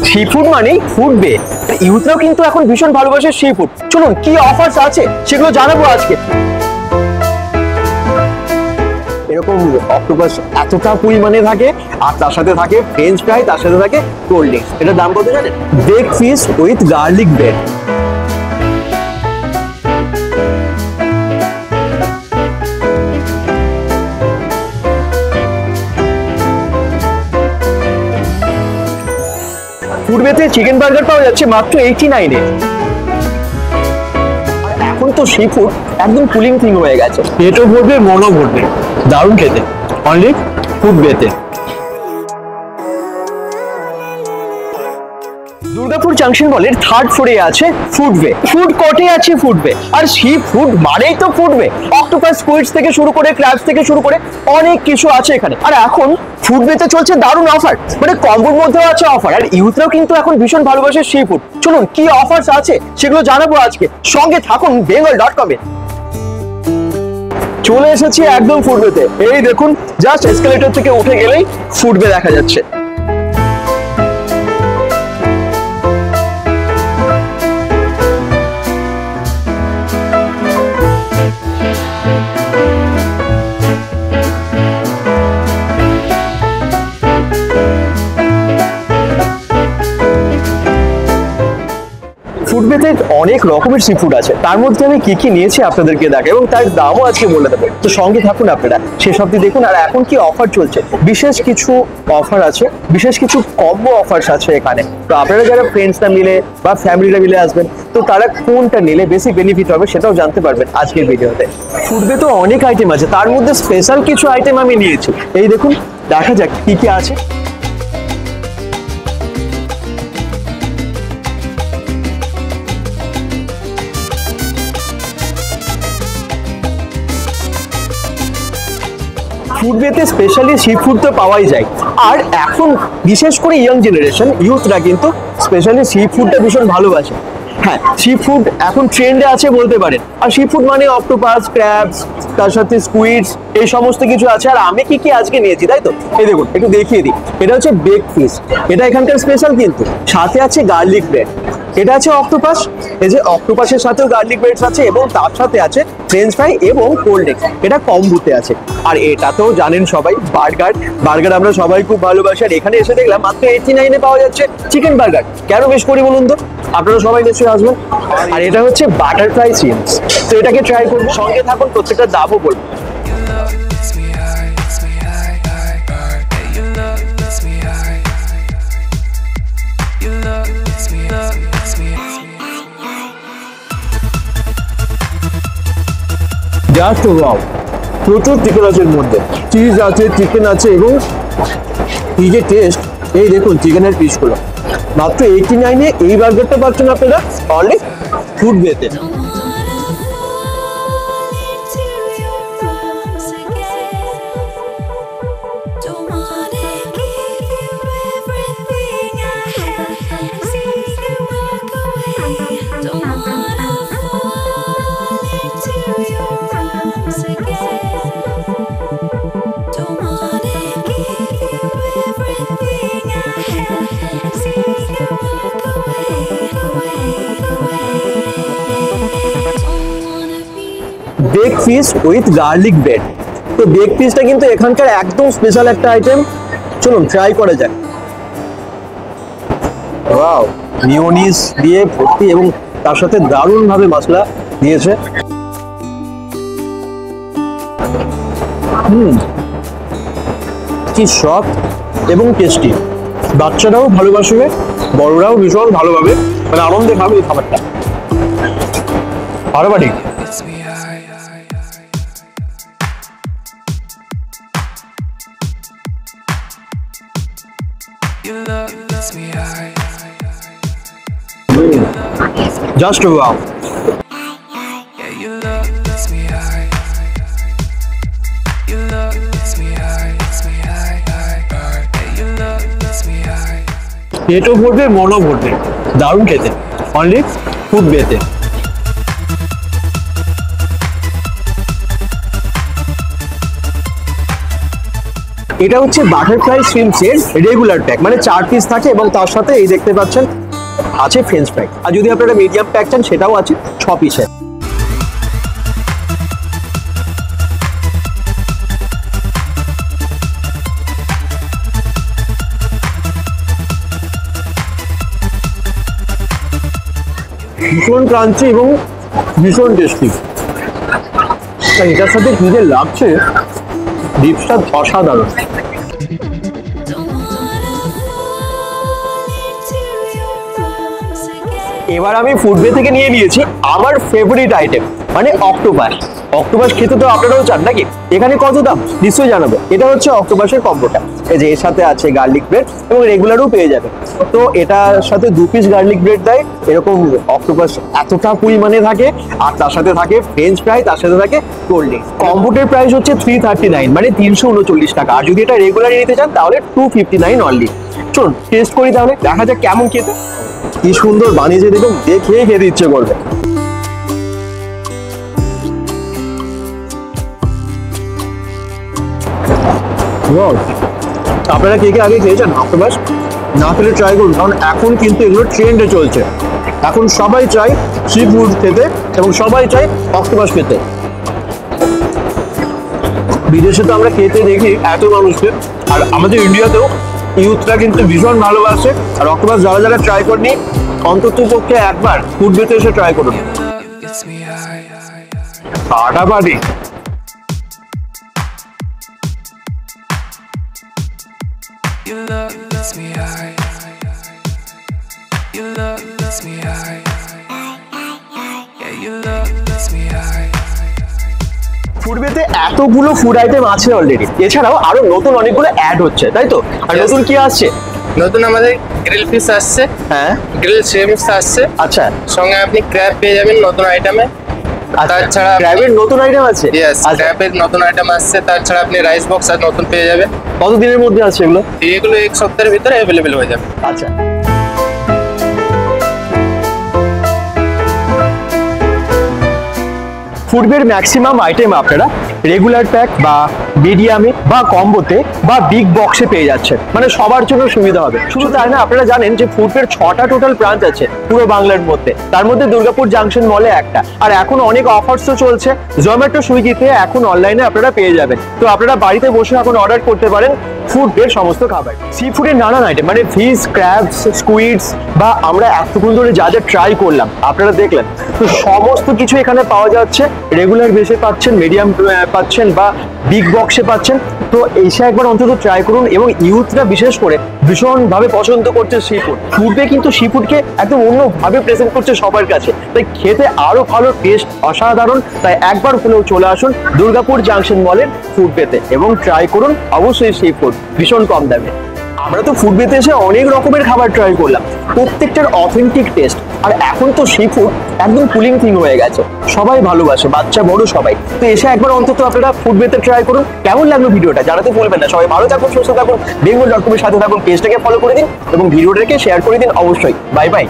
Sea food মানেই ফুটবে। ইউথরাও কিন্তু এখন ভীষণ ভালোবাসে সি ফুড। চলুন কি অফার্স আছে সেগুলো জানাবো আজকে। এরকম অক্টোপাস এতটা পরিমাণে থাকে, আর তার সাথে থাকে ফ্রেঞ্চ ফ্রাই, তার সাথে থাকে কোল্ড ড্রিঙ্কস। এটার দাম কত জানেন? Bake fish with garlic bread. ফুডওয়েতে চিকেন বার্গার পাওয়া যাচ্ছে মাত্র 89-এ। এখন তো সি ফুড একদম কুলিং থিং হয়ে গেছে। পেটও ভরবে, মনও ভরবে, দারুণ খেতে। অনলি ফুডওয়েতে। দুর্গাপুর জাংশন মলের থার্ড ফ্লোরে আছে ফুডওয়ে। ফুড কোর্টে আছে ফুডওয়ে। আর সি ফুড মানেই তো ফুডওয়ে। অক্টোপাস, স্কুইডস থেকে শুরু করে ক্র্যাবস থেকে শুরু করে অনেক কিছু আছে এখানে। আর এখন ফুডওয়েতে চলছে দারুণ অফার, মানে কম্বোর মধ্যেও আছে অফার। আর ইউথরাও কিন্তু এখন ভীষণ ভালোবাসে সি ফুড। চলুন কি অফার্স আছে সেগুলো জানাবো আজকে। সঙ্গে থাকুন bengal.com-এ। চলে এসেছি একদম ফুডওয়েতে। এই দেখুন, জাস্ট এসকেলেটর থেকে উঠে গেলেই ফুডওয়ে দেখা যাচ্ছে। ফুডওয়েতে অনেক রকমের সি ফুড আছে, তার মধ্যে আমি কি কি নিয়েছি আপনাদেরকে দেখাই এবং তার দামও আজকে বলে দেবো। তো সঙ্গে থাকুন আপনারা, শেষ অবধি দেখুন। আর এখন কি অফার চলছে, বিশেষ কিছু অফার আছে, বিশেষ কিছু কম্বো অফার্স আছে এখানে। তো আপনারা যারা ফ্রেন্ডসরা মিলে বা ফ্যামিলিরা মিলে আসবেন, তো তারা কোনটা নিলে বেশি বেনিফিট হবে সেটাও জানতে পারবেন আজকের ভিডিওতে। ফুডওয়ে তো অনেক আইটেম আছে, তার মধ্যে স্পেশাল কিছু আইটেম আমি নিয়েছি। এই দেখুন, দেখা যাক কি কি আছে। ফুডওয়েতে স্পেশালি সি ফুড তো পাওয়াই যায়। আর এখন বিশেষ করে ইয়ং জেনারেশন, ইউথরা কিন্তু স্পেশালি সি ফুডটা ভীষণ ভালোবাসে। হ্যাঁ, সি ফুড এখন ট্রেন্ডে আছে বলতে পারেন। আর সি ফুড মানে অক্টোপাস, ক্র্যাবস, তার সাথে স্কুইডস, এই সমস্ত কিছু আছে। আর আমি কি কি আজকে নিয়েছি, তাই তো? এই দেখুন, একটু দেখিয়ে দিই। এটা হচ্ছে বেক ফিশ, এটা এখানকার স্পেশাল। কিন্তু সাথে আছে গার্লিক ব্রেড। এটা আছে অক্টোপাস, এই যে অক্টোপাসের সাথেও গার্লিক ব্রেডস আছে, এবং তার সাথে আছে ফ্রেঞ্চ ফ্রাই এবং কোল্ড ড্রিঙ্কস। এটা কম্বোতে আছে। আর এটা তো জানেন সবাই, বার্গার। বার্গার আমরা সবাই খুব ভালোবাসি। আর এখানে এসে দেখলাম মাত্র 89-এ পাওয়া যাচ্ছে চিকেন বার্গার। কেন বেশ করি বলুন তো? আপনারা সবাই নিশ্চয়ই আসবেন। আর এটা হচ্ছে বাটারফ্লাই চিপস, তো এটাকে ট্রাই করবো। সঙ্গে থাকুন, প্রত্যেকটা দামও বলবো। জাস্ট ওয়াও, প্রচুর চিকেন আছে এর মধ্যে, চিজ আছে, চিকেন আছে, এবং এই যে টেস্ট, এই দেখুন চিকেনের পিসগুলো। মাত্র 89-এ এই বার্গারটা পাচ্ছেন আপনারা অনলি ফুডওয়েতে। Bake fish with garlic bread. তো বেক ফিশটা কিন্তু এখানকার একদম স্পেশাল একটা আইটেম। চলুন ট্রাই করা যাক। ওয়াও, মিয়োনিজ দিয়ে ভর্তি, এবং তার সাথে দারুণ ভাবে মশলা দিয়েছে। কি সফট এবং টেস্টি। বাচ্চারাও ভালোবাসবে, বড়রাও ভীষণ ভালোভাবে, মানে আনন্দে খাবে এই খাবারটা। আরো বাড়ি just wow. পেটও ভরবে, মনও ভরবে, দারুণ খেতে। অনলি ফুডওয়েতে। এটা হচ্ছে বাটারফ্লাই শ্রিম্পসের রেগুলার প্যাক, মানে 4 পিস থাকে এবং তার সাথে এই দেখতে পাচ্ছেন আছে ফ্রেঞ্চ ফ্রাই। আর যদি আপনারা মিডিয়াম প্যাক চান সেটাও আছে 6 পিসের। ভীষণ ক্রাঞ্চি এবং ভীষণ টেস্টি। এটার সাথে কি যে লাগছে, ডিপসটা অসাধারণ। এবার আমি ফুডওয়ে থেকে নিয়ে নিয়েছি আমার ফেভারিট আইটেম, মানে অক্টোপাস। অক্টোপাস খেতে তো আপনারাও চান নাকি? এখানে কত দাম নিশ্চয়ই জানাবো। এটা হচ্ছে অক্টোপাসের কম্বোটা, এই যে এর সাথে আছে গার্লিক ব্রেড এবং রেগুলারও পেয়ে যাবে। তো এটার সাথে 2 পিস গার্লিক ব্রেড দেয়, এরকম অক্টোপাস এতটা পরিমাণে থাকে, আর তার সাথে থাকে ফ্রেঞ্চ ফ্রাই, তার সাথে থাকে কোল্ড ড্রিঙ্কস। কম্বোটের প্রাইস হচ্ছে 339, মানে 339 টাকা। আর যদি এটা রেগুলার নিতে চান তাহলে 259 অনলি। চলুন টেস্ট করি তাহলে, দেখা যাক কেমন খেতে। কি সুন্দর বানিয়েছে দেখুন, দেখে খেতে ইচ্ছে করবে। আপনারা কে কে আগে খেয়েছেন অক্টোপাস? না খেলে ট্রাই করুন, কারণ এখন কিন্তু এগুলো ট্রেন্ডে চলছে। এখন সবাই চায় সি ফুড খেতে এবং সবাই চায় অক্টোপাস খেতে। বিদেশে তো আমরা খেতে দেখি এত মানুষকে, আর আমাদের ইন্ডিয়াতেও ইউথরা কিন্তু ভীষণ ভালোবাসে। আর অক্টোপাস যারা যারা ট্রাই করেনি, অন্তত পক্ষে একবার ফুডওয়েতে এসে ট্রাই করুন। ফাটাফাটি। Your love gets me high. Your love gets me high. Yeah, your love gets me high. ফুডওয়েতে এতগুলো ফুড আইটেম আছে অলরেডি, এছাড়াও আরো নতুন অনেকগুলো অ্যাড হচ্ছে, তাই তো? আর নতুন কি আসছে? নতুন আমাদের গ্রিল ফিশ আসছে, হ্যাঁ গ্রিল শ্রিম্পস আসছে, আচ্ছা। সঙ্গে আপনি ক্র্যাব পেয়ে যাবেন নতুন আইটেমে। তাছাড়া ক্র্যাবের নতুন আইটেম আছে? ইয়েস, ক্র্যাবের নতুন আইটেম আসছে। তাছাড়া আপনি রাইস বক্স আর নতুন পেয়ে যাবেন। কত দিনের মধ্যে আছে এগুলো? এগুলো 1 সপ্তাহের ভিতরে অ্যাভেলেবেল হয়ে যাবে। আচ্ছা। ফুডওয়ের ম্যাক্সিমাম আইটেম আপনারা রেগুলার প্যাক বা মিডিয়ামে বা কম্বোতে বা বিগ বক্সে পেয়ে যাচ্ছেন, মানে সবার জন্য সুবিধা হবে। শুধু তাই না, আপনারা জানেন যে ফুডওয়ের 6টা টোটাল ব্রাঞ্চ আছে পুরো বাংলার মধ্যে, তার মধ্যে দুর্গাপুর জাংশন মলে একটা। আর এখন অনেক অফার্সও চলছে, জোম্যাটো সুইগিতে এখন অনলাইনে আপনারা পেয়ে যাবেন। তো আপনারা বাড়িতে বসে এখন অর্ডার করতে পারেন ফুডওয়ের সমস্ত খাবার। সি ফুডের নানান আইটেম, মানে ফিশ, ক্র্যাবস, স্কুইডস বা আমরা এতক্ষণ ধরে যা যা ট্রাই করলাম আপনারা দেখলেন, তো সমস্ত কিছু এখানে পাওয়া যাচ্ছে। রেগুলার বেসে পাচ্ছেন, মিডিয়াম পাচ্ছেন বা বিগ বক্সে পাচ্ছেন। তো এসে একবার অন্তত ট্রাই করুন। এবং ইউথরা বিশেষ করে ভীষণভাবে পছন্দ করছে সি ফুড। ফুডওয়ে কিন্তু সি ফুডকে একদম অন্যভাবে প্রেজেন্ট করছে সবার কাছে, তাই খেতে আরো ভালো, টেস্ট অসাধারণ। তাই একবার হলেও চলে আসুন দুর্গাপুর জাংশন মলের ফুডওয়েতে এবং ট্রাই করুন অবশ্যই সি ফুড, ভীষণ কম দামে। আমরা তো ফুডওয়েতে এসে অনেক রকমের খাবার ট্রাই করলাম, প্রত্যেকটার অথেন্টিক টেস্ট। আর এখন তো সি ফুড একদম কুলিং থিং হয়ে গেছে, সবাই ভালোবাসে, বাচ্চা বড় সবাই। তো এসে একবার অন্তত আপনারা ফুডওয়েতে ট্রাই করুন। কেমন লাগলো ভিডিওটা জানাতে ভুলবেন না। সবাই ভালো থাকুন, সুস্থ থাকুন, bengal.com এর সাথে থাকুন, পেজটাকে ফলো করে দিন এবং ভিডিওটাকে শেয়ার করে দিন অবশ্যই। Bye bye.